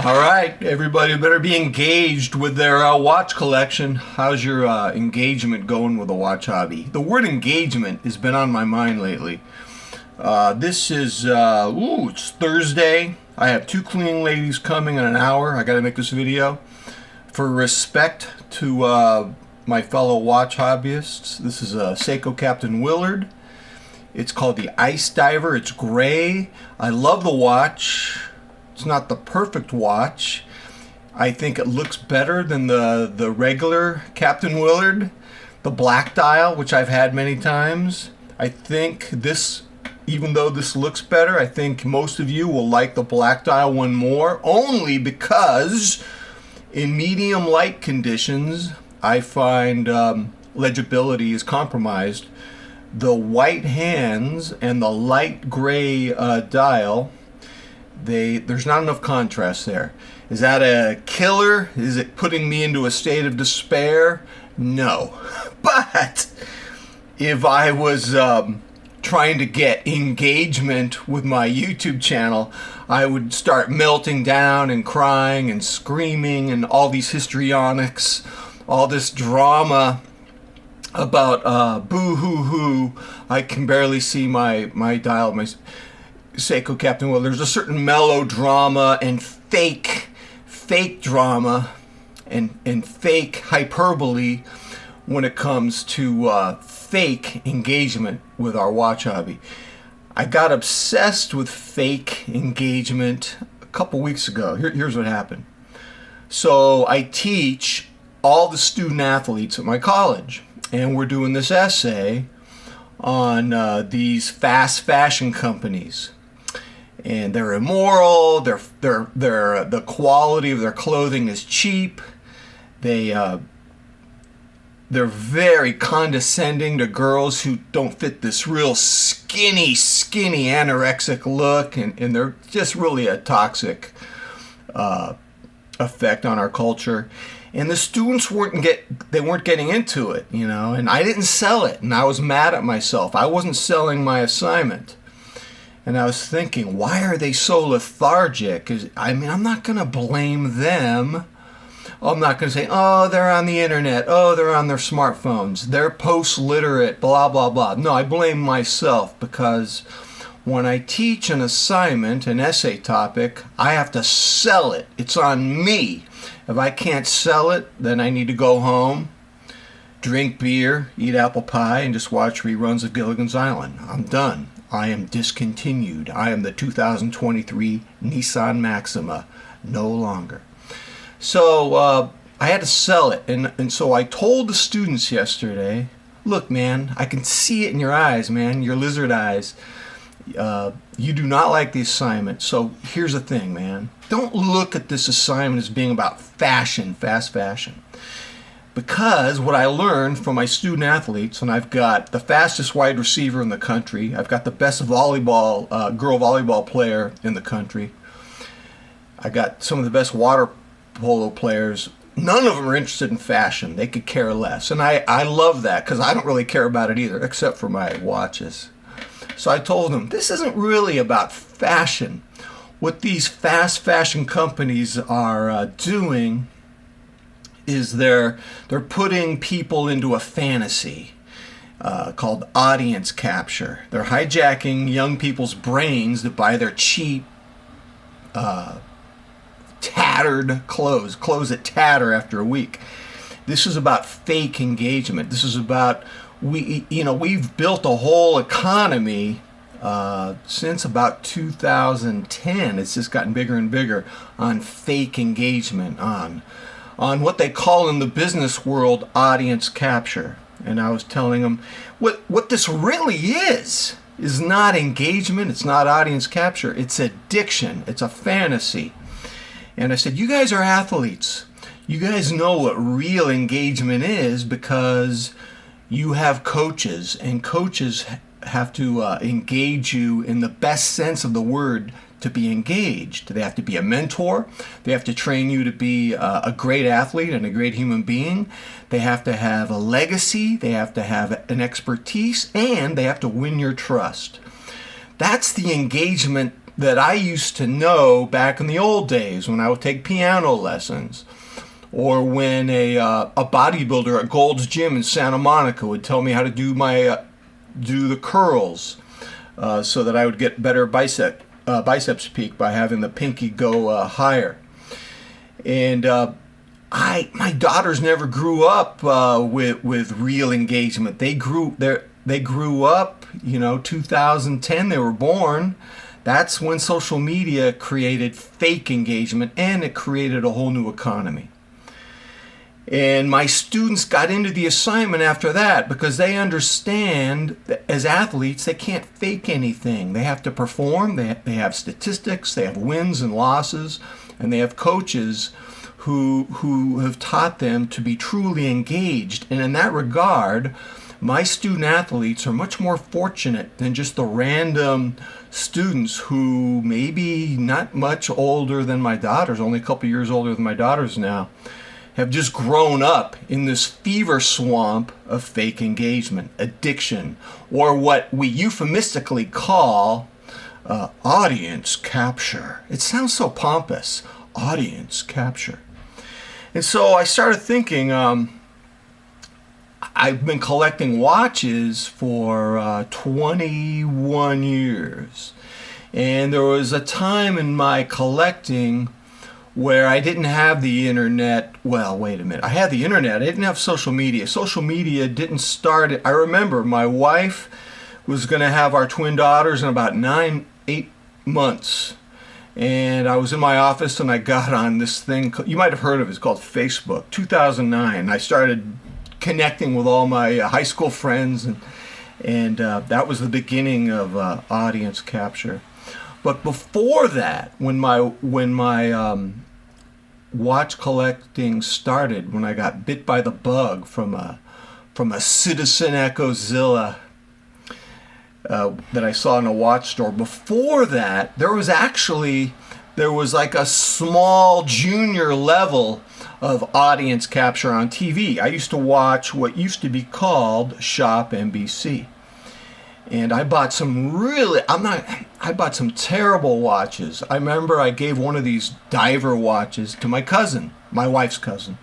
All right, everybody better be engaged with their watch collection. How's your engagement going with the watch hobby? The word engagement has been on my mind lately. This is, it's Thursday. I have two cleaning ladies coming in an hour. I got to make this video. For respect to my fellow watch hobbyists, this is a Seiko Captain Willard. It's called the Ice Diver. It's gray. I love the watch. It's not the perfect watch. I think it looks better than the regular Captain Willard, the black dial, which I've had many times. I think this, even though this looks better, I think most of you will like the black dial one more, only because in medium light conditions, I find legibility is compromised. The white hands and the light gray dial, there's not enough contrast there. Is that a killer? Is it putting me into a state of despair? No. But if I was trying to get engagement with my YouTube channel, I would start melting down and crying and screaming and all these histrionics, all this drama about boo-hoo-hoo. I can barely see my dial, my Seiko Captain Will. There's a certain melodrama and fake drama and fake hyperbole when it comes to fake engagement with our watch hobby. I got obsessed with fake engagement a couple weeks ago. Here's what happened. So I teach all the student athletes at my college, and we're doing this essay on these fast fashion companies. And they're immoral. The quality of their clothing is cheap. They're very condescending to girls who don't fit this real skinny anorexic look, and they're just really a toxic effect on our culture. And the students weren't getting into it, and I didn't sell it, and I was mad at myself. I wasn't selling my assignment. And I was thinking, why are they so lethargic? I'm not going to blame them. I'm not going to say, oh, they're on the internet. Oh, they're on their smartphones. They're post-literate, blah, blah, blah. No, I blame myself because when I teach an assignment, an essay topic, I have to sell it. It's on me. If I can't sell it, then I need to go home, drink beer, eat apple pie, and just watch reruns of Gilligan's Island. I'm done. I am discontinued. I am the 2023 Nissan Maxima. No longer. So I had to sell it. And so I told the students yesterday, look, man, I can see it in your eyes, man, your lizard eyes. You do not like the assignment. So here's the thing, man. Don't look at this assignment as being about fashion, fast fashion. Because what I learned from my student athletes, and I've got the fastest wide receiver in the country, I've got the best volleyball, girl volleyball player in the country, I got some of the best water polo players. None of them are interested in fashion. They could care less. And I love that because I don't really care about it either, except for my watches. So I told them, this isn't really about fashion. What these fast fashion companies are doing is they're putting people into a fantasy called audience capture. They're hijacking young people's brains to buy their cheap, tattered clothes that tatter after a week. This is about fake engagement. This is about we've built a whole economy since about 2010. It's just gotten bigger and bigger on fake engagement, on what they call in the business world audience capture. And I was telling them what this really is not engagement, it's not audience capture, it's addiction, it's a fantasy. And I said, you guys are athletes. You guys know what real engagement is because you have coaches, and coaches have to engage you in the best sense of the word to be engaged. They have to be a mentor. They have to train you to be a great athlete and a great human being. They have to have a legacy. They have to have an expertise, and they have to win your trust. That's the engagement that I used to know back in the old days when I would take piano lessons, or when a bodybuilder at Gold's Gym in Santa Monica would tell me how to do the curls, so that I would get better biceps peak by having the pinky go higher. And my daughters never grew up with real engagement. They grew up, 2010 they were born. That's when social media created fake engagement, and it created a whole new economy. And my students got into the assignment after that because they understand that as athletes, they can't fake anything. They have to perform. They have statistics. They have wins and losses. And they have coaches who have taught them to be truly engaged. And in that regard, my student athletes are much more fortunate than just the random students who maybe not much older than my daughters, only a couple years older than my daughters now, have just grown up in this fever swamp of fake engagement, addiction, or what we euphemistically call audience capture. It sounds so pompous, audience capture. And so I started thinking, I've been collecting watches for 21 years. And there was a time in my collecting where I didn't have the internet. Well, wait a minute. I had the internet. I didn't have social media. Social media didn't start. I remember my wife was going to have our twin daughters in about 8 months. And I was in my office and I got on this thing. You might have heard of it. It's called Facebook. 2009. I started connecting with all my high school friends, and that was the beginning of audience capture. But before that, when my watch collecting started, when I got bit by the bug from a Citizen Echozilla that I saw in a watch store, before that there was like a small junior level of audience capture on TV. I used to watch what used to be called Shop NBC. And I bought some terrible watches. I remember I gave one of these diver watches to my cousin, my wife's cousin.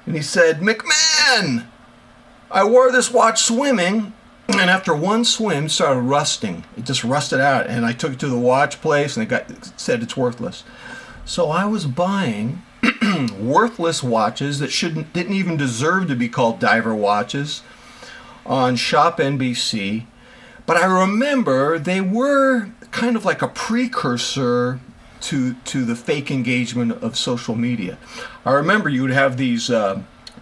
And he said, "McMahon, I wore this watch swimming, and after one swim, it started rusting. It just rusted out, and I took it to the watch place, and it said it's worthless." So I was buying worthless watches that didn't even deserve to be called diver watches on Shop NBC. But I remember they were kind of like a precursor to the fake engagement of social media. I remember you would have these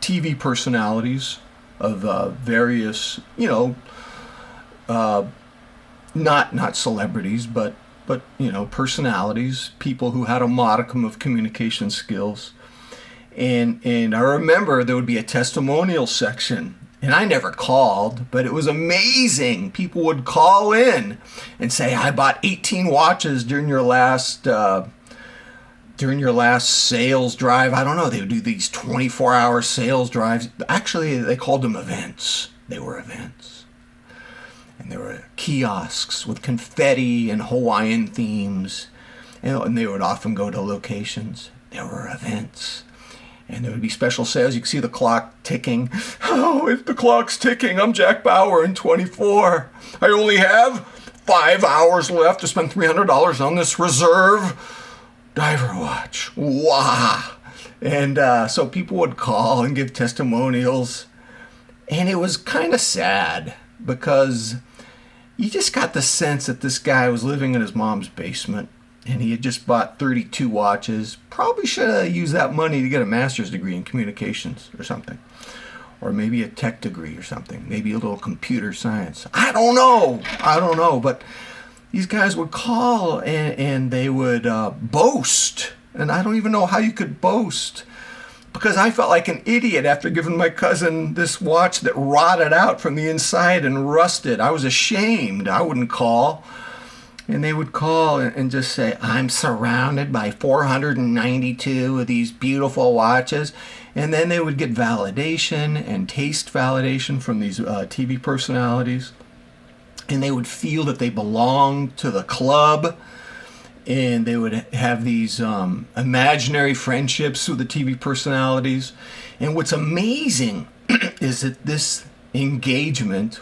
TV personalities of various, not celebrities, but personalities, people who had a modicum of communication skills. And I remember there would be a testimonial section. And I never called, but it was amazing. People would call in and say, "I bought 18 watches during your last sales drive." I don't know. They would do these 24-hour sales drives. Actually, they called them events. They were events. And there were kiosks with confetti and Hawaiian themes. And they would often go to locations. There were events. And there would be special sales. You could see the clock ticking. "Oh, if the clock's ticking, I'm Jack Bauer in 24. I only have 5 hours left to spend $300 on this reserve diver watch." Wow. And so people would call and give testimonials. And it was kind of sad because you just got the sense that this guy was living in his mom's basement. And he had just bought 32 watches. Probably should have used that money to get a master's degree in communications or something. Or maybe a tech degree or something. Maybe a little computer science. I don't know. But these guys would call and they would boast. And I don't even know how you could boast. Because I felt like an idiot after giving my cousin this watch that rotted out from the inside and rusted. I was ashamed. I wouldn't call. And they would call and just say, "I'm surrounded by 492 of these beautiful watches." And then they would get validation and taste validation from these TV personalities. And they would feel that they belonged to the club. and they would have these imaginary friendships with the TV personalities. And what's amazing is that this engagement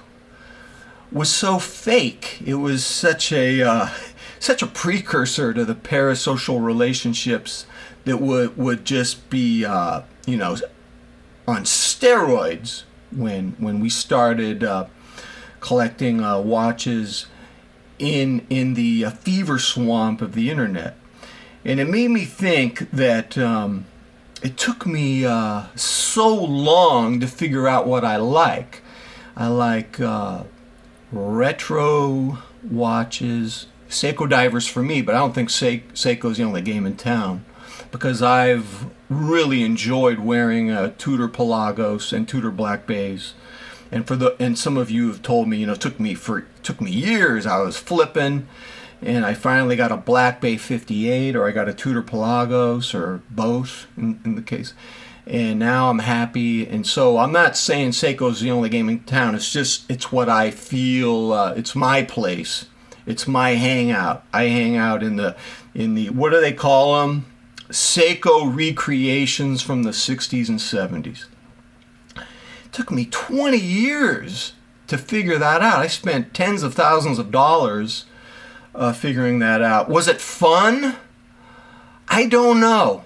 was so fake. It was such a precursor to the parasocial relationships that would just be on steroids when we started collecting watches in the fever swamp of the internet. And it made me think that it took me so long to figure out what I like. I like retro watches, Seiko Divers for me, but I don't think Seiko's the only game in town, because I've really enjoyed wearing Tudor Pelagos and Tudor Black Bays. And some of you have told me, it took me years. I was flipping, and I finally got a Black Bay 58, or I got a Tudor Pelagos, or both in the case. And now I'm happy. And so I'm not saying Seiko's the only game in town. It's what I feel. It's my place. It's my hangout. I hang out in the what do they call them? Seiko recreations from the 60s and 70s. It took me 20 years to figure that out. I spent tens of thousands of dollars figuring that out. Was it fun? I don't know.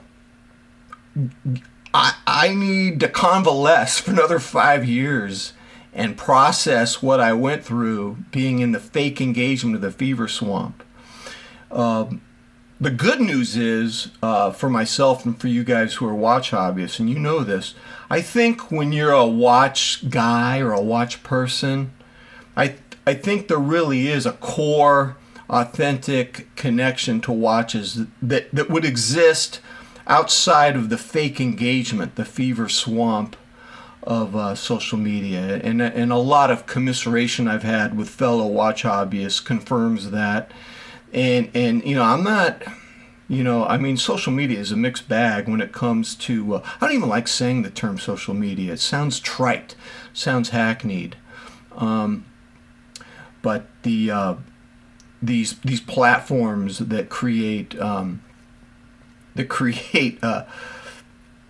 I need to convalesce for another 5 years and process what I went through being in the fake engagement of the fever swamp. The good news is, for myself and for you guys who are watch hobbyists, and you know this, I think when you're a watch guy or a watch person, I think there really is a core, authentic connection to watches that would exist outside of the fake engagement, the fever swamp of social media. And a lot of commiseration I've had with fellow watch hobbyists confirms that. And I'm not, social media is a mixed bag when it comes to, I don't even like saying the term social media. It sounds trite, sounds hackneyed. But these platforms that create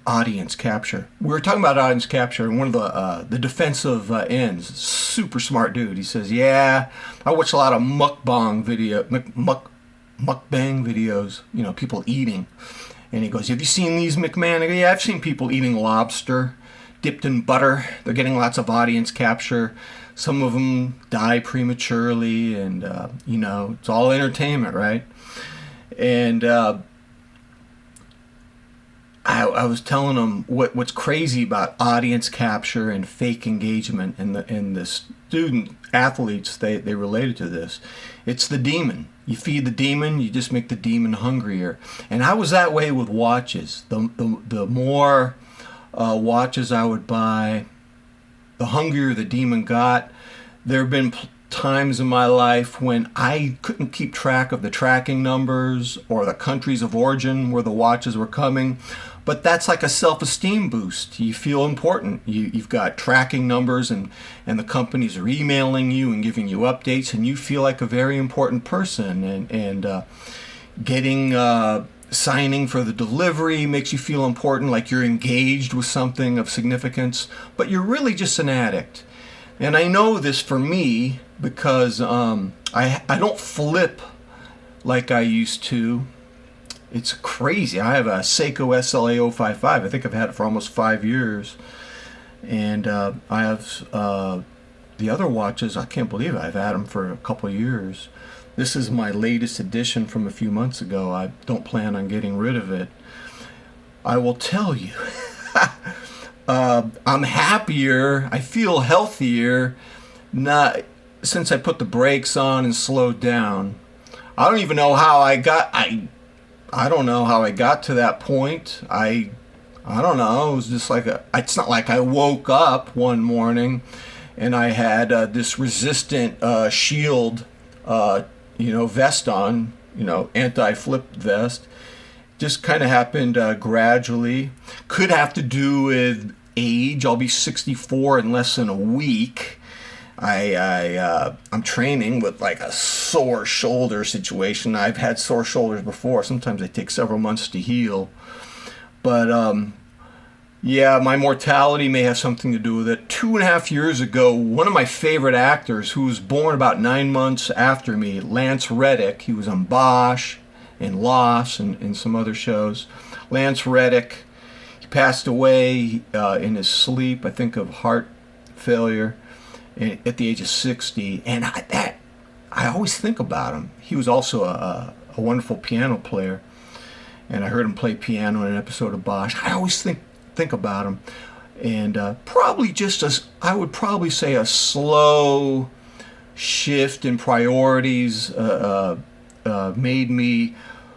audience capture. We were talking about audience capture, and one of the defensive ends, super smart dude, he says, yeah, I watch a lot of mukbang videos, people eating. And he goes, have you seen these, McMahon? I go, yeah, I've seen people eating lobster dipped in butter. They're getting lots of audience capture. Some of them die prematurely, and it's all entertainment, right? And I was telling them what's crazy about audience capture and fake engagement, and the student athletes, they related to this. It's the demon. You feed the demon, you just make the demon hungrier. And I was that way with watches. The more watches I would buy, the hungrier the demon got. There have been times in my life when I couldn't keep track of the tracking numbers or the countries of origin where the watches were coming. But that's like a self-esteem boost. You feel important. You've got tracking numbers, and the companies are emailing you and giving you updates, and you feel like a very important person. And getting signing for the delivery makes you feel important, like you're engaged with something of significance. But you're really just an addict. And I know this for me because I don't flip like I used to. It's crazy. I have a Seiko SLA 055. I think I've had it for almost 5 years. And I have the other watches. I can't believe it. I've had them for a couple of years. This is my latest edition from a few months ago. I don't plan on getting rid of it. I will tell you, I'm happier. I feel healthier not since I put the brakes on and slowed down. I don't even know how I don't know how I got to that point. I don't know. It was just like it's not like I woke up one morning and I had this resistant shield, vest on, anti-flip vest. Just kind of happened gradually. Could have to do with age. I'll be 64 in less than a week. I'm training with like a sore shoulder situation. I've had sore shoulders before. Sometimes they take several months to heal. But yeah, my mortality may have something to do with it. 2.5 years ago, one of my favorite actors, who was born about 9 months after me, Lance Reddick, he was on Bosch and Lost and some other shows. Lance Reddick, he passed away in his sleep, I think of heart failure, at the age of 60. And I always think about him. He was also a wonderful piano player, and I heard him play piano in an episode of Bosch. I always think about him, and probably I would probably say a slow shift in priorities made me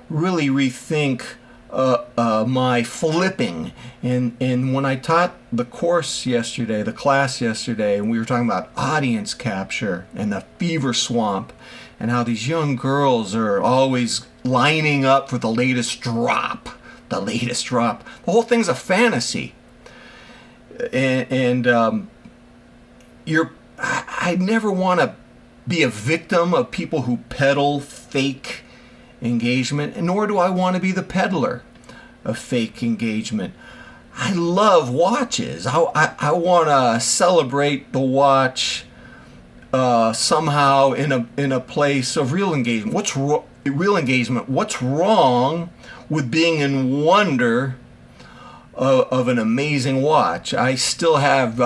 really rethink my flipping. And when I taught the class yesterday, and we were talking about audience capture and the fever swamp, and how these young girls are always lining up for the latest drop. The whole thing's a fantasy. And I never want to be a victim of people who peddle fake engagement, and nor do I want to be the peddler of fake engagement. I love watches. I want to celebrate the watch somehow in a place of real engagement. What's wrong with being in wonder of an amazing watch? I still have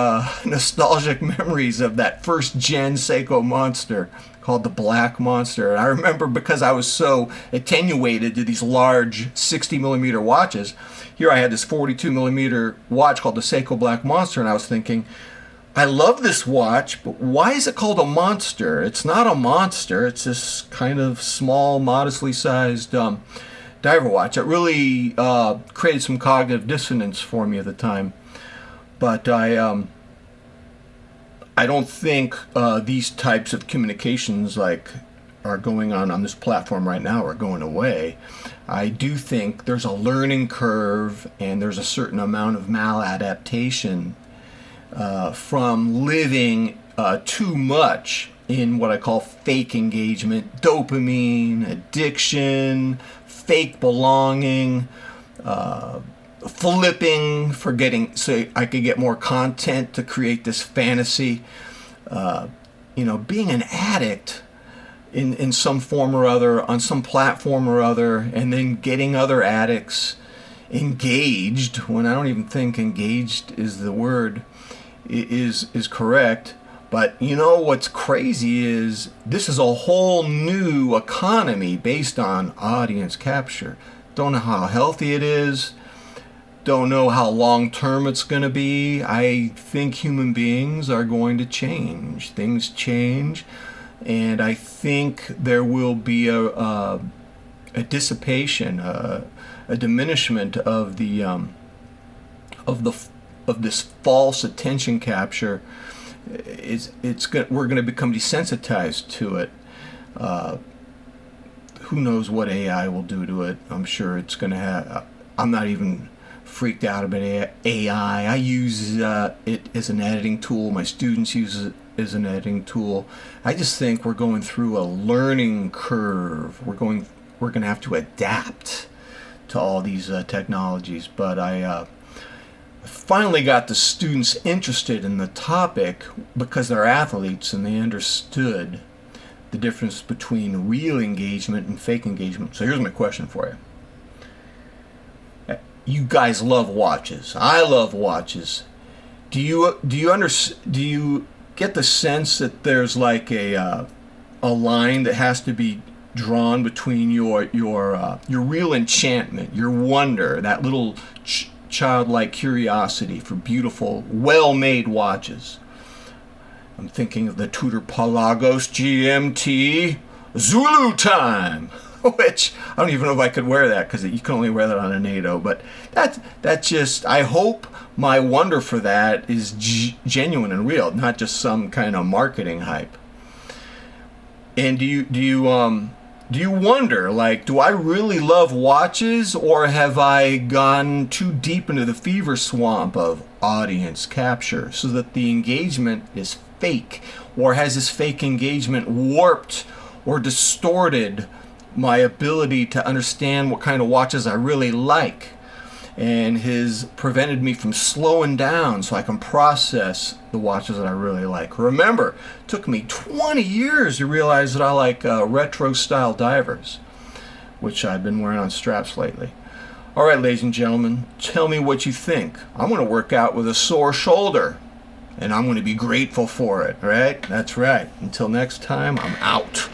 nostalgic memories of that first gen Seiko Monster called the Black Monster. And I remember, because I was so attenuated to these large 60 millimeter watches, here I had this 42 millimeter watch called the Seiko Black Monster, and I was thinking, I love this watch, but why is it called a monster? It's not a monster. It's this kind of small, modestly sized diver watch. It really created some cognitive dissonance for me at the time. But I don't think these types of communications like are going on this platform right now are going away. I do think there's a learning curve, and there's a certain amount of maladaptation from living too much in what I call fake engagement, dopamine, addiction, fake belonging, flipping, forgetting so I could get more content to create this fantasy. Being an addict in some form or other, on some platform or other, and then getting other addicts engaged, when I don't even think engaged is the word, is correct. But what's crazy is this is a whole new economy based on audience capture. Don't know how healthy it is. Don't know how long term it's going to be. I think human beings are going to change. Things change, and I think there will be a dissipation, a diminishment of this false attention capture. We're going to become desensitized to it. Who knows what AI will do to it? I'm sure it's going to have. I'm not even freaked out about AI. I use it as an editing tool. My students use it as an editing tool. I just think we're going through a learning curve. We're going to have to adapt to all these technologies. But I finally got the students interested in the topic because they're athletes and they understood the difference between real engagement and fake engagement. So here's my question for you. You guys love watches. I love watches. Do you get the sense that there's like a line that has to be drawn between your real enchantment, your wonder, that little childlike curiosity for beautiful, well-made watches? I'm thinking of the Tudor Pelagos GMT Zulu Time, which I don't even know if I could wear that because you can only wear that on a NATO. But that's just, I hope my wonder for that is genuine and real, not just some kind of marketing hype. And do you wonder, like, do I really love watches, or have I gone too deep into the fever swamp of audience capture so that the engagement is fake, or has his fake engagement warped or distorted my ability to understand what kind of watches I really like, and has prevented me from slowing down so I can process the watches that I really like. Remember, it took me 20 years to realize that I like retro style divers, which I've been wearing on straps lately. All right, ladies and gentlemen, tell me what you think. I'm going to work out with a sore shoulder, and I'm going to be grateful for it, right? That's right. Until next time, I'm out.